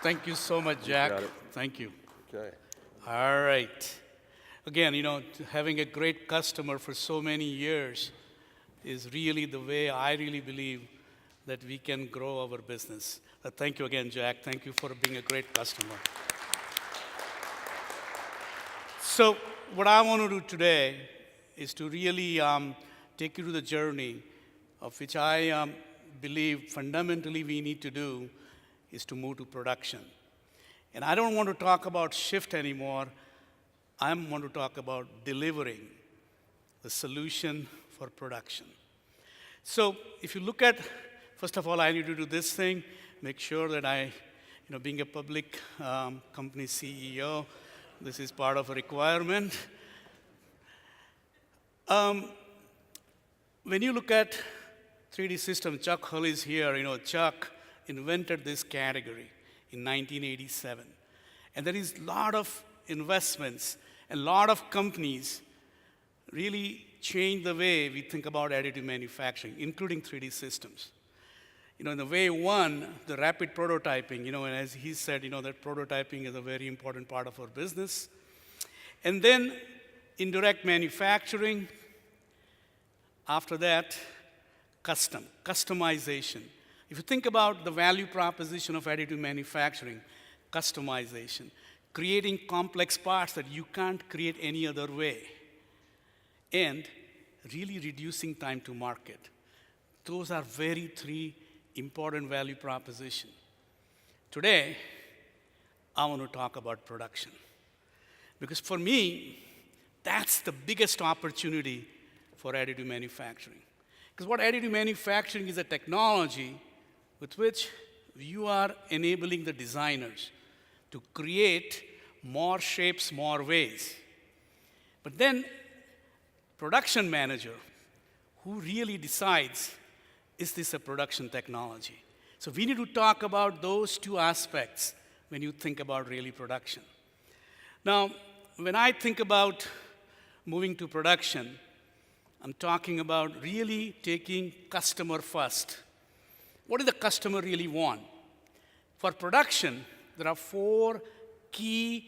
Thank you so much, Jack. got it. Thank you. Okay. All right. Again, having a great customer for so many years is really the way I really believe that we can grow our business. Thank you again, Jack. Thank you for being a great customer. So what I want to do today is to really take you to the journey of which I believe fundamentally we need to do is to move to production. And I don't want to talk about shift anymore. I want to talk about delivering the solution for production. So if you look at, first of all, I need to do this thing, make sure that being a public company CEO, this is part of a requirement. When you look at 3D system, Chuck Hull is here. Chuck invented this category in 1987. And there is a lot of investments and a lot of companies really change the way we think about additive manufacturing, including 3D systems. In the way one, the rapid prototyping, and as he said, that prototyping is a very important part of our business. And then indirect manufacturing. After that, customization. If you think about the value proposition of additive manufacturing, customization, creating complex parts that you can't create any other way, and really reducing time to market. Those are very three important value propositions. Today, I want to talk about production. Because for me, that's the biggest opportunity for additive manufacturing. Because what additive manufacturing is a technology with which you are enabling the designers to create more shapes, more ways. But then, production manager, who really decides, is this a production technology? So we need to talk about those two aspects when you think about really production. Now, when I think about moving to production, I'm talking about really taking customer first. What does the customer really want? For production, there are 4 key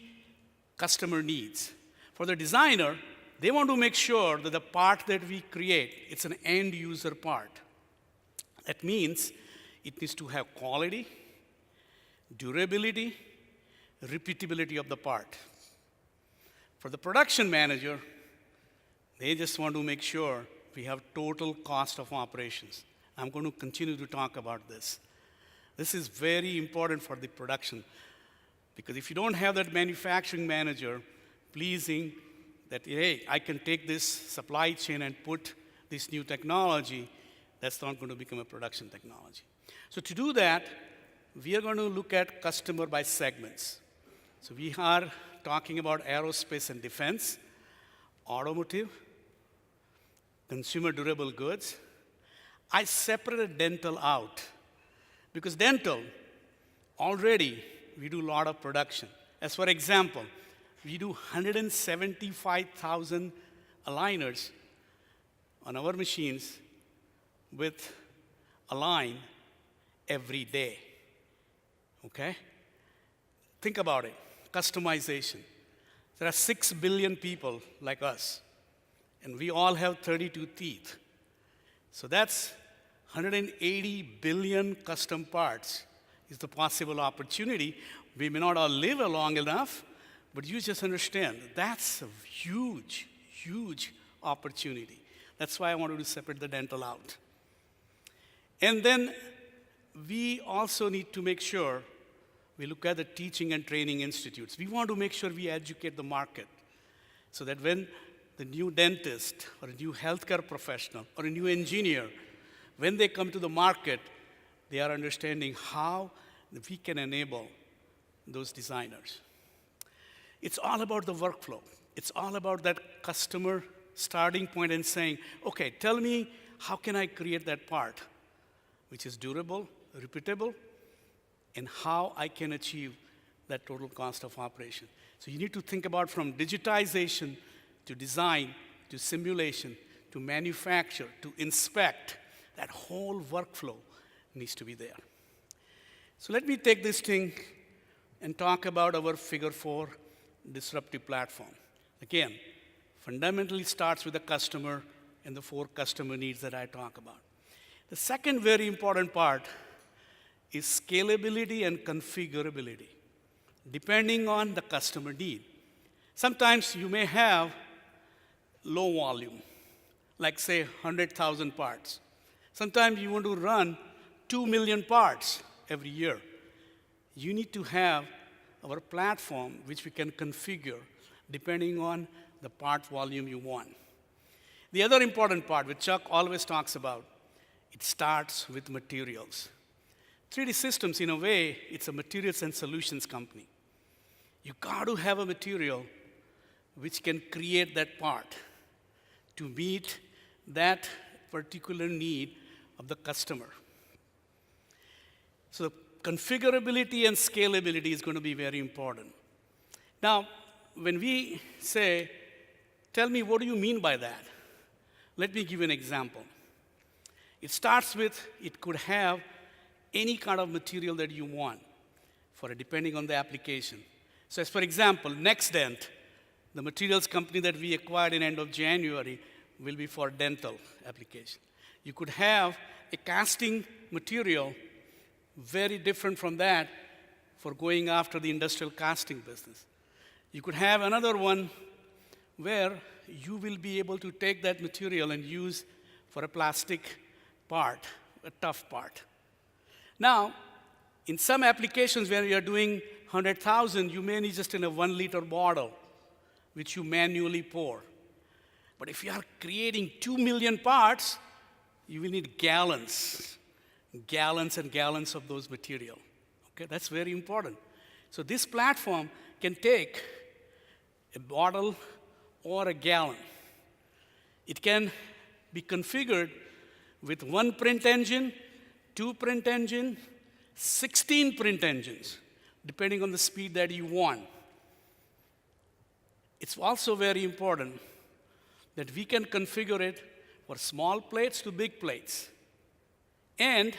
customer needs. For the designer, they want to make sure that the part that we create, it's an end user part. That means it needs to have quality, durability, repeatability of the part. For the production manager, they just want to make sure we have total cost of operations. I'm going to continue to talk about this. This is very important for the production, because if you don't have that manufacturing manager pleasing that, hey, I can take this supply chain and put this new technology, that's not going to become a production technology. So to do that, we are going to look at customer by segments. So we are talking about aerospace and defense, automotive, consumer durable goods. I separated dental out because dental, already we do a lot of production. As for example, we do 175,000 aligners on our machines with Align every day, okay? Think about it, customization. There are 6 billion people like us, and we all have 32 teeth. So that's 180 billion custom parts is the possible opportunity. We may not all live long enough, but you just understand that's a huge, huge opportunity. That's why I wanted to separate the dental out. And then we also need to make sure we look at the teaching and training institutes. We want to make sure we educate the market so that when the new dentist or a new healthcare professional or a new engineer, when they come to the market, they are understanding how we can enable those designers. It's all about the workflow. It's all about that customer starting point and saying, okay, tell me how can I create that part, which is durable, repeatable, and how I can achieve that total cost of operation. So you need to think about from digitization to design, to simulation, to manufacture, to inspect. That whole workflow needs to be there. So let me take this thing and talk about our Figure 4 disruptive platform. Again, fundamentally starts with the customer and the 4 customer needs that I talk about. The second very important part is scalability and configurability, depending on the customer need. Sometimes you may have low volume, like say 100,000 parts. Sometimes you want to run 2 million parts every year. You need to have our platform which we can configure depending on the part volume you want. The other important part, which Chuck always talks about, it starts with materials. 3D Systems, in a way, it's a materials and solutions company. You got to have a material which can create that part to meet that particular need of the customer. So configurability and scalability is going to be very important. Now, when we say, tell me, what do you mean by that? Let me give you an example. It starts with, it could have any kind of material that you want, depending on the application. So as for example, NextDent, the materials company that we acquired in end of January, will be for dental application. You could have a casting material very different from that for going after the industrial casting business. You could have another one where you will be able to take that material and use for a plastic part, a tough part. Now, in some applications where you're doing 100,000, you may need just in a 1-liter bottle, which you manually pour. But if you are creating 2 million parts, you will need gallons and gallons of those material. Okay, that's very important. So this platform can take a bottle or a gallon. It can be configured with 1 print engine, 2 print engine, 16 print engines, depending on the speed that you want. It's also very important that we can configure it for small plates to big plates. And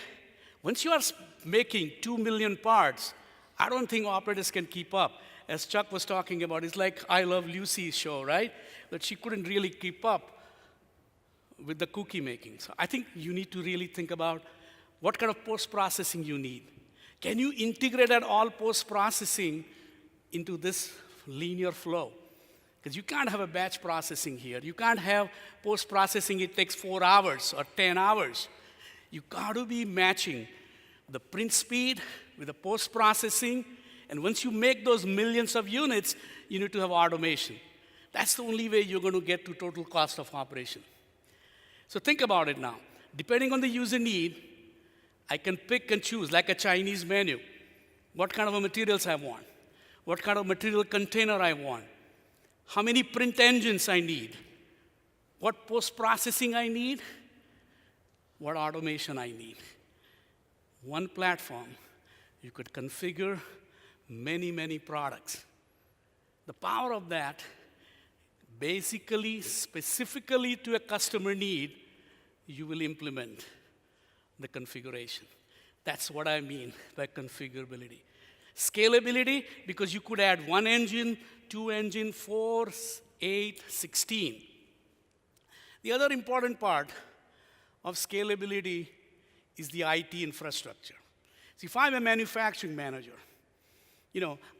once you are making 2 million parts, I don't think operators can keep up. As Chuck was talking about, it's like I Love Lucy's show, right? That she couldn't really keep up with the cookie making. So I think you need to really think about what kind of post-processing you need. Can you integrate at all post-processing into this linear flow? Because you can't have a batch processing here. You can't have post-processing, it takes 4 hours or 10 hours. You got to be matching the print speed with the post-processing. And once you make those millions of units, you need to have automation. That's the only way you're going to get to total cost of operation. So think about it now. Depending on the user need, I can pick and choose, like a Chinese menu, what kind of materials I want, what kind of material container I want, how many print engines I need, what post-processing I need, what automation I need. One platform, you could configure many, many products. The power of that, basically, specifically to a customer need, you will implement the configuration. That's what I mean by configurability. Scalability, because you could add 1 engine, 2 engine, 4, 8, 16. The other important part of scalability is the IT infrastructure. So if I'm a manufacturing manager,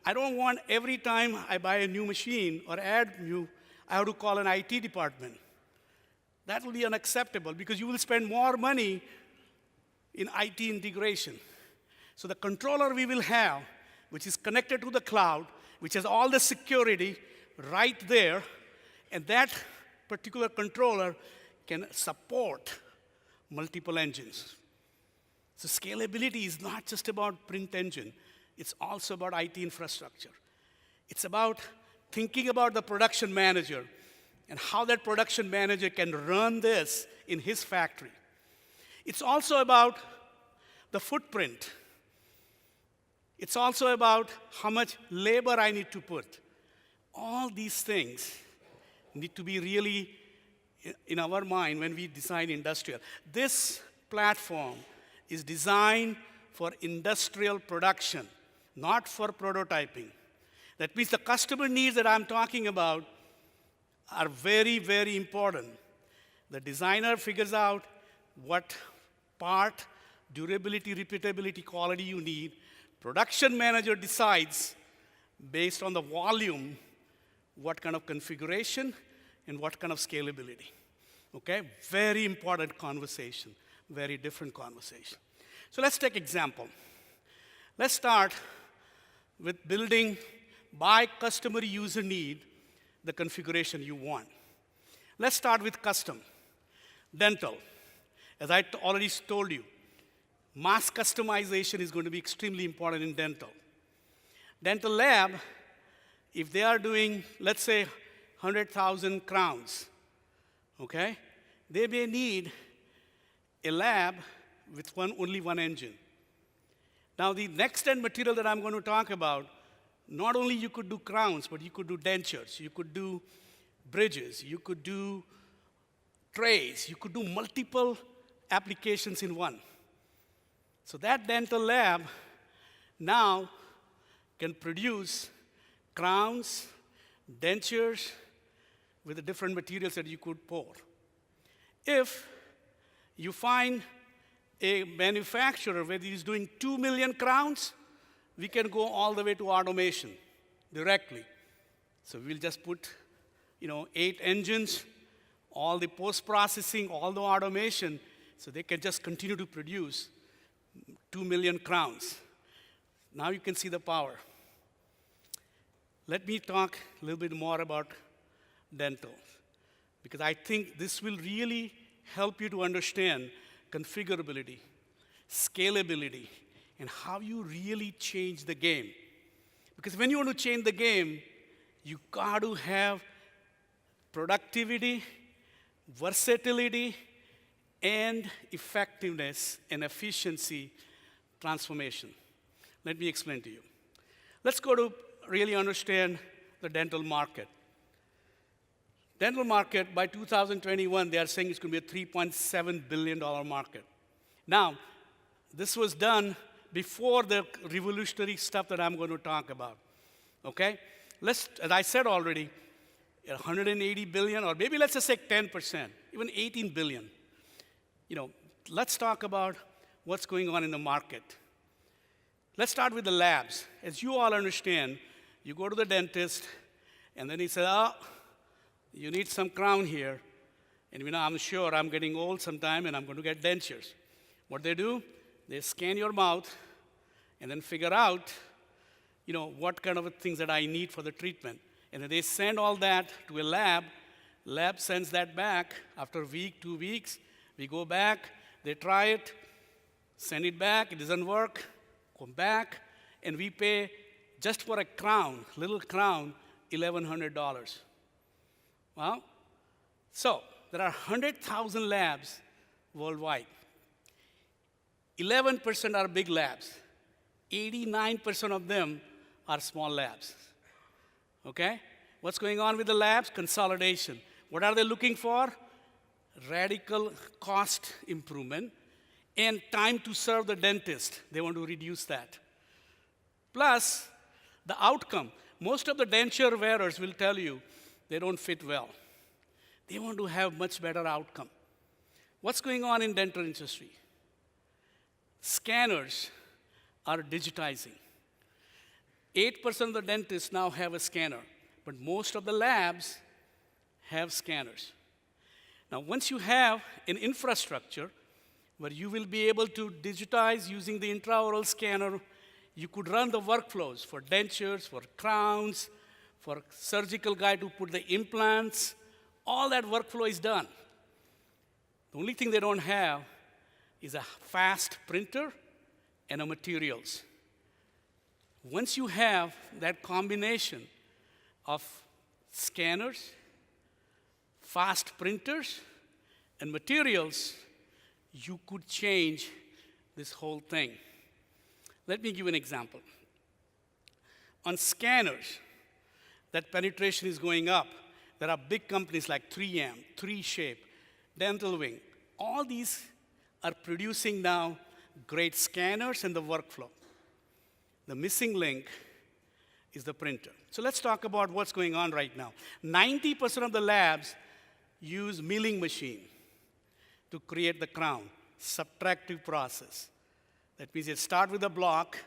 I don't want every time I buy a new machine or add new, I have to call an IT department. That will be unacceptable because you will spend more money in IT integration. So the controller we will have, which is connected to the cloud, which has all the security right there, and that particular controller can support multiple engines. So scalability is not just about print engine. It's also about IT infrastructure. It's about thinking about the production manager and how that production manager can run this in his factory. It's also about the footprint. It's also about how much labor I need to put. All these things need to be really in our mind when we design industrial. This platform is designed for industrial production, not for prototyping. That means the customer needs that I'm talking about are very, very important. The designer figures out what part, durability, repeatability, quality you need. Production manager decides, based on the volume, what kind of configuration and what kind of scalability. Okay? Very important conversation, very different conversation. So let's take example. Let's start with building by customer user need the configuration you want. Let's start with custom. Dental. As I already told you, mass customization is going to be extremely important in dental. Dental lab, if they are doing, let's say, 100,000 crowns, okay, they may need a lab with only one engine. Now, the next-end material that I'm going to talk about, not only you could do crowns, but you could do dentures, you could do bridges, you could do trays, you could do multiple applications in one. So that dental lab now can produce crowns, dentures, with the different materials that you could pour. If you find a manufacturer where he's doing 2 million crowns, we can go all the way to automation directly. So we'll just put 8 engines, all the post-processing, all the automation, so they can just continue to produce 2 million crowns. Now you can see the power. Let me talk a little bit more about dental, because I think this will really help you to understand configurability, scalability, and how you really change the game. Because when you want to change the game, you got to have productivity, versatility, and effectiveness and efficiency transformation. Let me explain to you. Let's go to really understand the dental market. Dental market, by 2021, they are saying it's going to be a $3.7 billion market. Now, this was done before the revolutionary stuff that I'm going to talk about, okay? As I said already, 180 billion, or maybe let's just say 10%, even 18 billion. Let's talk about what's going on in the market. Let's start with the labs. As you all understand, you go to the dentist, and then he says, you need some crown here. And I'm sure I'm getting old sometime, and I'm going to get dentures. What they do, they scan your mouth and then figure out, what kind of things that I need for the treatment. And then they send all that to a lab. Lab sends that back after a week, 2 weeks. We go back, they try it, send it back, it doesn't work, come back, and we pay just for a crown, little crown, $1,100. Well, so there are 100,000 labs worldwide. 11% are big labs. 89% of them are small labs. Okay? What's going on with the labs? Consolidation. What are they looking for? Radical cost improvement and time to serve the dentist. They want to reduce that. Plus, the outcome. Most of the denture wearers will tell you they don't fit well. They want to have much better outcome. What's going on in dental industry? Scanners are digitizing. 8% of the dentists now have a scanner, but most of the labs have scanners. Now, once you have an infrastructure where you will be able to digitize using the intraoral scanner, you could run the workflows for dentures, for crowns, for surgical guy to put the implants. All that workflow is done. The only thing they don't have is a fast printer and a materials. Once you have that combination of scanners, fast printers, and materials, you could change this whole thing. Let me give you an example. On scanners, that penetration is going up. There are big companies like 3M, 3Shape, Dental Wing. All these are producing now great scanners and the workflow. The missing link is the printer. So let's talk about what's going on right now. 90% of the labs use milling machine to create the crown, subtractive process. That means they start with a block,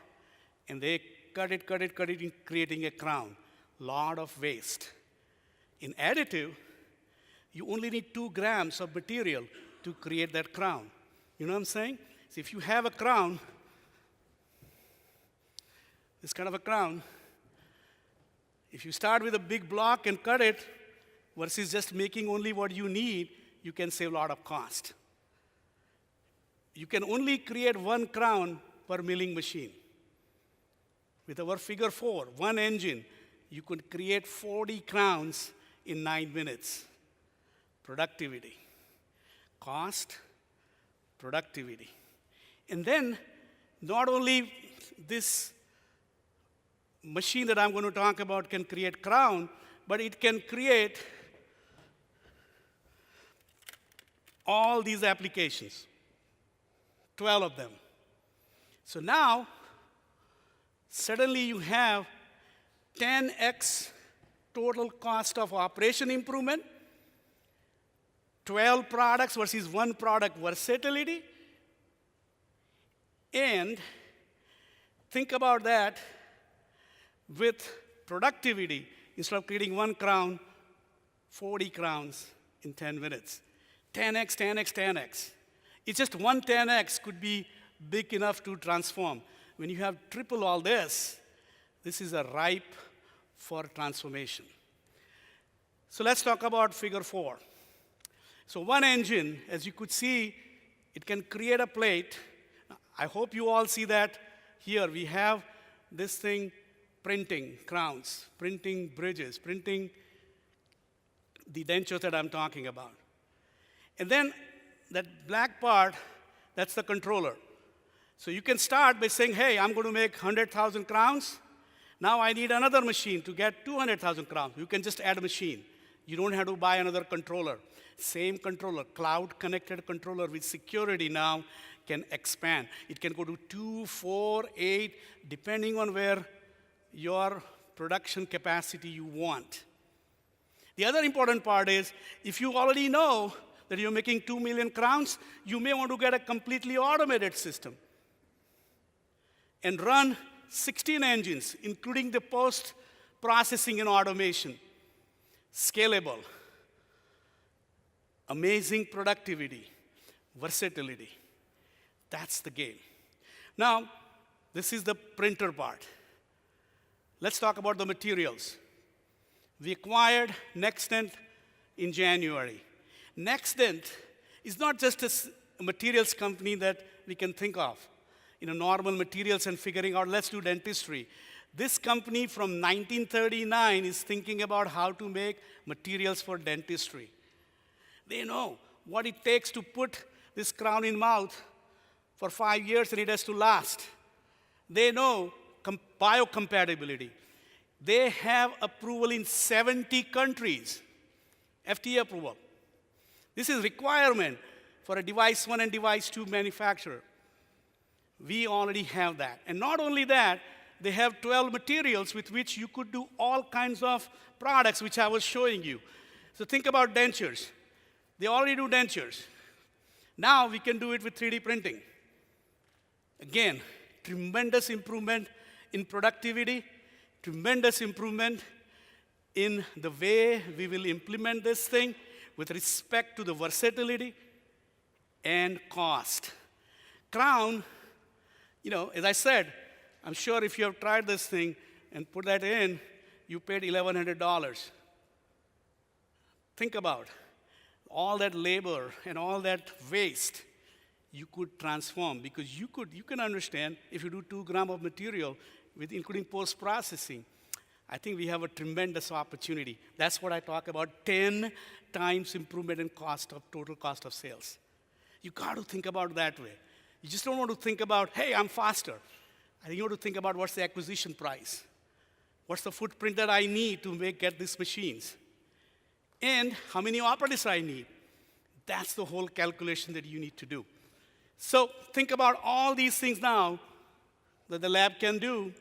and they cut it, in creating a crown. Lot of waste. In additive, you only need 2 grams of material to create that crown. You know what I'm saying? So if you have a crown, this kind of a crown, if you start with a big block and cut it, versus just making only what you need, you can save a lot of cost. You can only create 1 crown per milling machine. With our figure 4, 1 engine, you could create 40 crowns in 9 minutes. Productivity. Cost, productivity. And then, not only this machine that I'm going to talk about can create crown, but it can create all these applications, 12 of them. So now, suddenly you have 10x total cost of operation improvement, 12 products versus 1 product versatility, and think about that with productivity. Instead of creating 1 crown, 40 crowns in 10 minutes. 10x, 10x, 10x. It's just 1 10x could be big enough to transform. When you have triple all this, this is a ripe for transformation. So let's talk about figure 4. So 1 engine, as you could see, it can create a plate. I hope you all see that here. We have this thing printing crowns, printing bridges, printing the dentures that I'm talking about. And then that black part, that's the controller. So you can start by saying, hey, I'm going to make 100,000 crowns. Now I need another machine to get 200,000 crowns. You can just add a machine. You don't have to buy another controller. Same controller, cloud-connected controller with security now can expand. It can go to 2, 4, 8, depending on where your production capacity you want. The other important part is, if you already know that you're making 2 million crowns, you may want to get a completely automated system and run 16 engines, including the post-processing and automation. Scalable, amazing productivity, versatility. That's the game. Now, this is the printer part. Let's talk about the materials. We acquired Nextent in January. Nextent is not just a materials company that we can think of, normal materials and figuring out, let's do dentistry. This company from 1939 is thinking about how to make materials for dentistry. They know what it takes to put this crown in mouth for 5 years, and it has to last. They know biocompatibility. They have approval in 70 countries, FDA approval. This is requirement for a device 1 and device 2 manufacturer. We already have that. And not only that, they have 12 materials with which you could do all kinds of products, which I was showing you. So think about dentures. They already do dentures. Now we can do it with 3D printing. Again, tremendous improvement in productivity, tremendous improvement in the way we will implement this thing with respect to the versatility and cost. Crown, as I said, I'm sure if you have tried this thing and put that in, you paid $1,100. Think about all that labor and all that waste you could transform, because you can understand if you do 2 grams of material, including post-processing, I think we have a tremendous opportunity. That's what I talk about, 10 times improvement in total cost of sales. You got to think about it that way. You just don't want to think about, hey, I'm faster. I think you want to think about what's the acquisition price. What's the footprint that I need to get these machines? And how many operatives I need. That's the whole calculation that you need to do. So think about all these things now that the lab can do.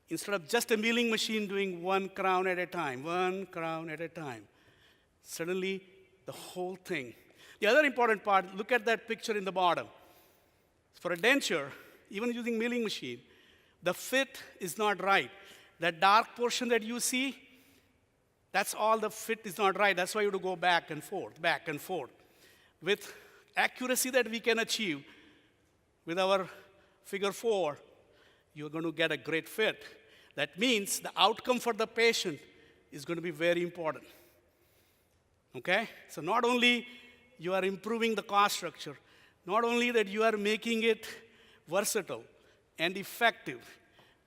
Instead of just a milling machine doing one crown at a time, one crown at a time, suddenly the whole thing. The other important part, look at that picture in the bottom. For a denture, even using milling machine, the fit is not right. That dark portion that you see, that's all the fit is not right. That's why you have to go back and forth, back and forth. With accuracy that we can achieve with our figure 4, you're going to get a great fit. That means the outcome for the patient is going to be very important. Okay? So not only you are improving the cost structure, not only that you are making it versatile and effective,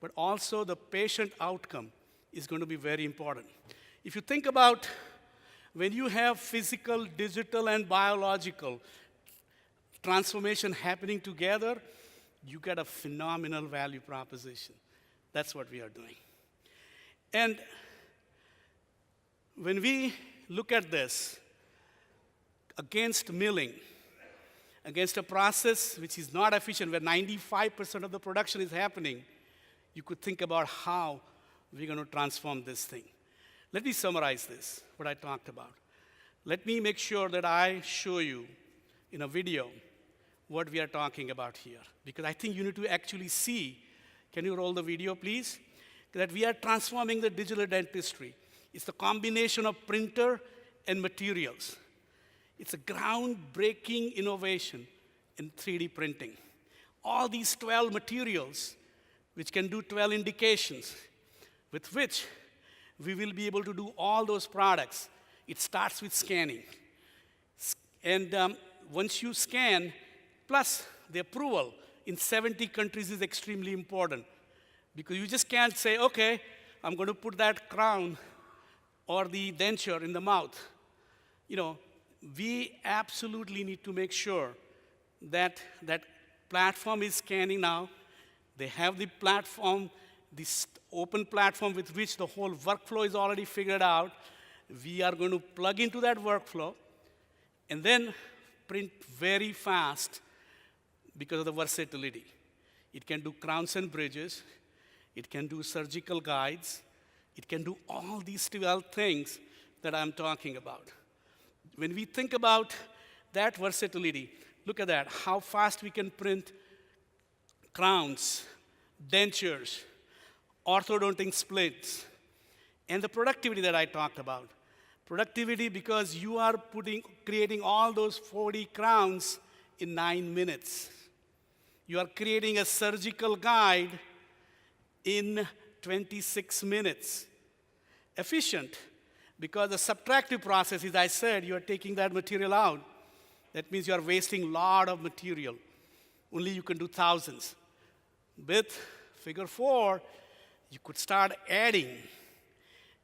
but also the patient outcome is going to be very important. If you think about when you have physical, digital, and biological transformation happening together, you get a phenomenal value proposition. That's what we are doing. And when we look at this against milling, against a process which is not efficient, where 95% of the production is happening, you could think about how we're going to transform this thing. Let me summarize this, what I talked about. Let me make sure that I show you in a video what we are talking about here, because I think you need to actually see. Can you roll the video, please? That we are transforming the digital dentistry. It's the combination of printer and materials. It's a groundbreaking innovation in 3D printing. All these 12 materials, which can do 12 indications, with which we will be able to do all those products. It starts with scanning. And once you scan, plus the approval in 70 countries is extremely important. Because you just can't say, okay, I'm going to put that crown or the denture in the mouth. You know, we absolutely need to make sure that that platform is scanning now. They have the platform, this open platform with which the whole workflow is already figured out. We are going to plug into that workflow and then print very fast because of the versatility. It can do crowns and bridges. It can do surgical guides. It can do all these 12 things that I'm talking about. When we think about that versatility, look at that, how fast we can print crowns, dentures, orthodontic splits, and the productivity that I talked about. Productivity because you are creating all those 40 crowns in 9 minutes. You are creating a surgical guide in 26 minutes. Efficient, because the subtractive process, as I said, you are taking that material out. That means you are wasting a lot of material. Only you can do thousands. With figure 4, you could start adding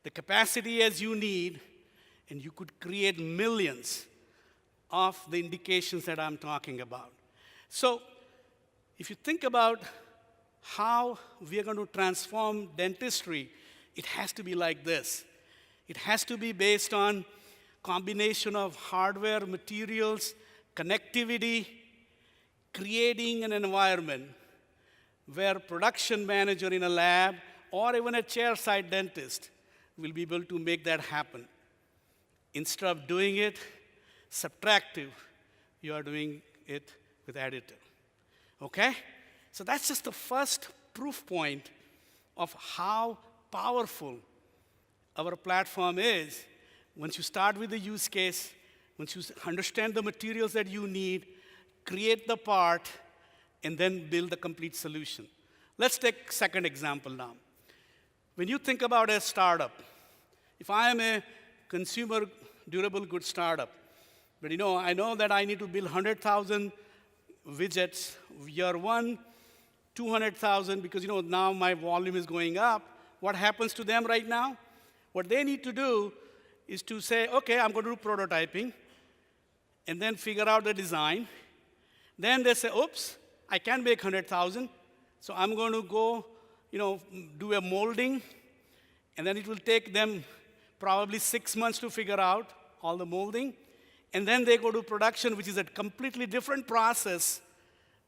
the capacity as you need, and you could create millions of the indications that I'm talking about. So if you think about how we are going to transform dentistry, it has to be like this. It has to be based on combination of hardware, materials, connectivity, creating an environment where production manager in a lab or even a chairside dentist will be able to make that happen. Instead of doing it subtractive, you are doing it with additive. Okay? So that's just the first proof point of how powerful our platform is. Once you start with the use case, once you understand the materials that you need, create the part, and then build the complete solution. Let's take second example now. When you think about a startup, if I am a consumer durable goods startup, but I know that I need to build 100,000 widgets year 1, 200,000, because now my volume is going up. What happens to them right now? What they need to do is to say, okay, I'm going to do prototyping, and then figure out the design. Then they say, oops, I can't make 100,000, so I'm going to go, do a molding, and then it will take them probably 6 months to figure out all the molding, and then they go to production, which is a completely different process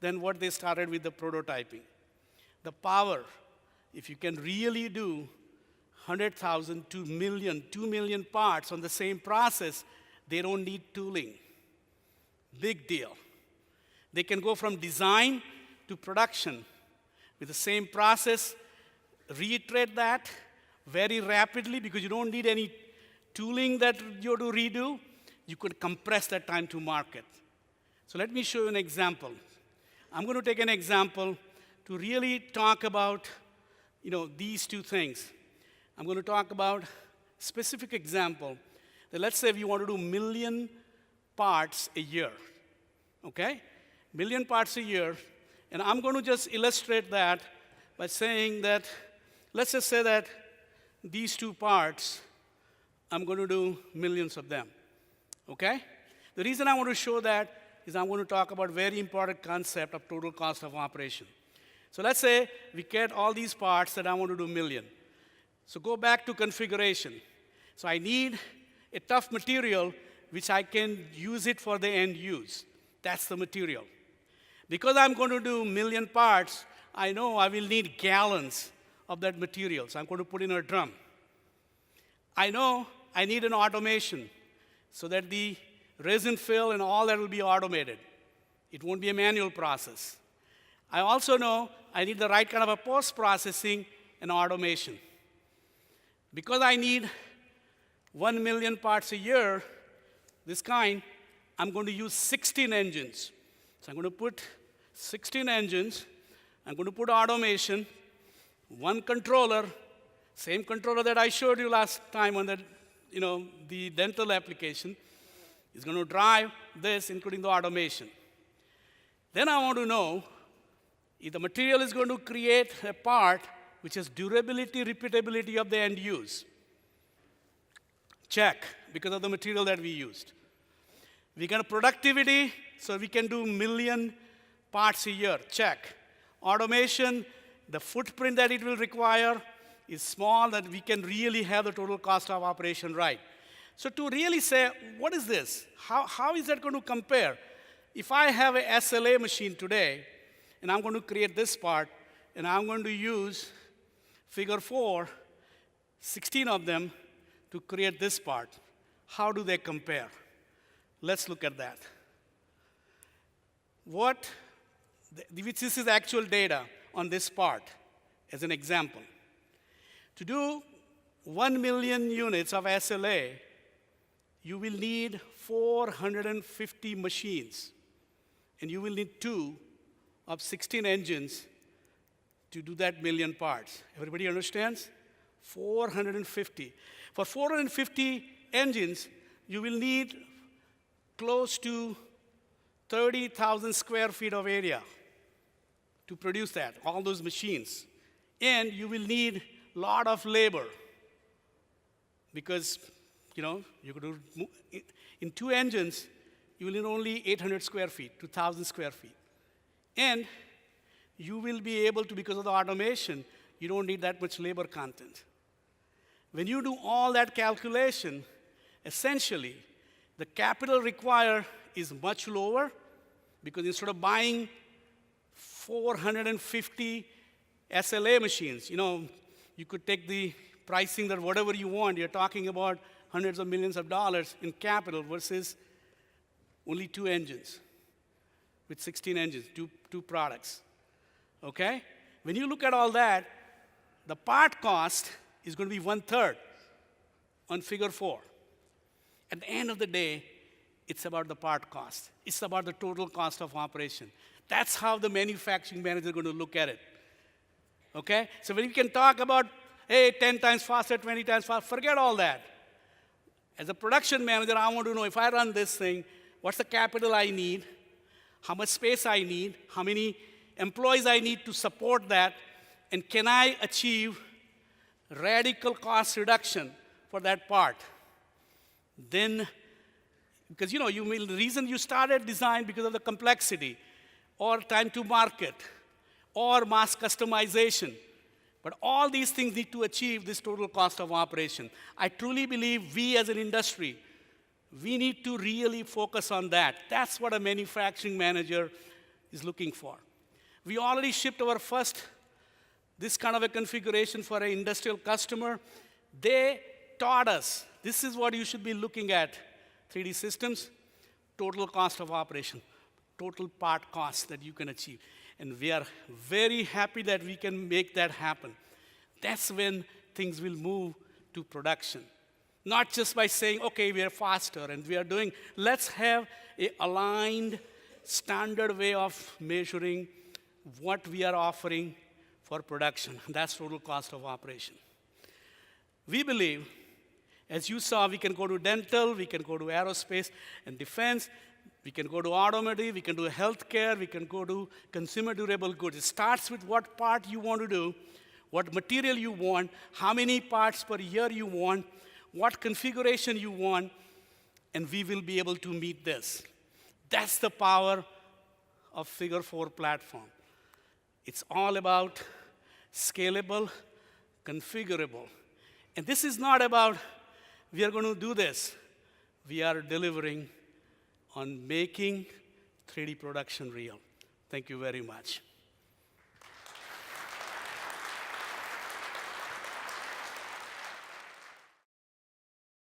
than what they started with the prototyping. The power if you can really do 100,000 to million, 2 million parts on the same process, they don't need tooling. Big deal. They can go from design to production with the same process, reiterate that very rapidly because you don't need any tooling that you have to redo. You could compress that time to market. So let me show you an example. I'm going to take an example to really talk about these two things. I'm going to talk about specific example that let's say we want to do 1 million parts a year, okay? 1 million parts a year, and I'm going to just illustrate that by saying that, let's just say that these two parts, I'm going to do millions of them, okay? The reason I want to show that is I'm going to talk about very important concept of total cost of operation. So let's say we get all these parts that I want to do 1 million. So go back to configuration. So I need a tough material which I can use it for the end use. That's the material. Because I'm going to do 1 million parts, I know I will need gallons of that material. So I'm going to put in a drum. I know I need an automation so that the resin fill and all that will be automated. It won't be a manual process. I also know I need the right kind of a post-processing and automation. Because I need 1 million parts a year, this kind, I'm going to use 16 engines. So I'm going to put 16 engines. I'm going to put automation, one controller, same controller that I showed you last time on that, the dental application, is going to drive this, including the automation. Then I want to know if the material is going to create a part which has durability, repeatability of the end use. Check, because of the material that we used. We got productivity, so we can do 1 million parts a year. Check. Automation, the footprint that it will require is small, that we can really have the total cost of operation right. So to really say, what is this? How is that going to compare? If I have a SLA machine today, and I'm going to create this part, and I'm going to use figure 4, 16 of them to create this part. How do they compare? Let's look at that. This is actual data on this part as an example. To do 1 million units of SLA, you will need 450 machines, and you will need 2 of 16 engines to do that 1 million parts. Everybody understands? 450. For 450 engines, you will need close to 30,000 square feet of area to produce that, all those machines. And you will need a lot of labor because, you could do, in 2 engines, you will need only 800 square feet, 2,000 square feet. And you will be able to, because of the automation, you don't need that much labor content. When you do all that calculation, essentially, the capital required is much lower because instead of buying 450 SLA machines, you could take the pricing that whatever you want, you're talking about hundreds of millions of dollars in capital versus only 2 engines with 16 engines, two products. Okay? When you look at all that, the part cost is going to be 1/3 on figure 4. At the end of the day, it's about the part cost. It's about the total cost of operation. That's how the manufacturing manager is going to look at it. Okay? So when you can talk about, hey, 10 times faster, 20 times faster, forget all that. As a production manager, I want to know if I run this thing, what's the capital I need, how much space I need, how many employees I need to support that, and can I achieve radical cost reduction for that part? Then, because the reason you started design because of the complexity, or time to market, or mass customization. But all these things need to achieve this total cost of operation. I truly believe we as an industry, we need to really focus on that. That's what a manufacturing manager is looking for. We already shipped our first this kind of a configuration for an industrial customer. They taught us, this is what you should be looking at, 3D systems, total cost of operation, total part cost that you can achieve. And we are very happy that we can make that happen. That's when things will move to production. Not just by saying, okay, we are faster and we are doing, let's have an aligned, standard way of measuring what we are offering for production. That's total cost of operation. We believe, as you saw, we can go to dental, we can go to aerospace and defense, we can go to automotive, we can do healthcare, we can go to consumer durable goods. It starts with what part you want to do, what material you want, how many parts per year you want, what configuration you want, and we will be able to meet this. That's the power of Figure 4 platform. It's all about scalable, configurable. And this is not about, we are going to do this. We are delivering on making 3D production real. Thank you very much.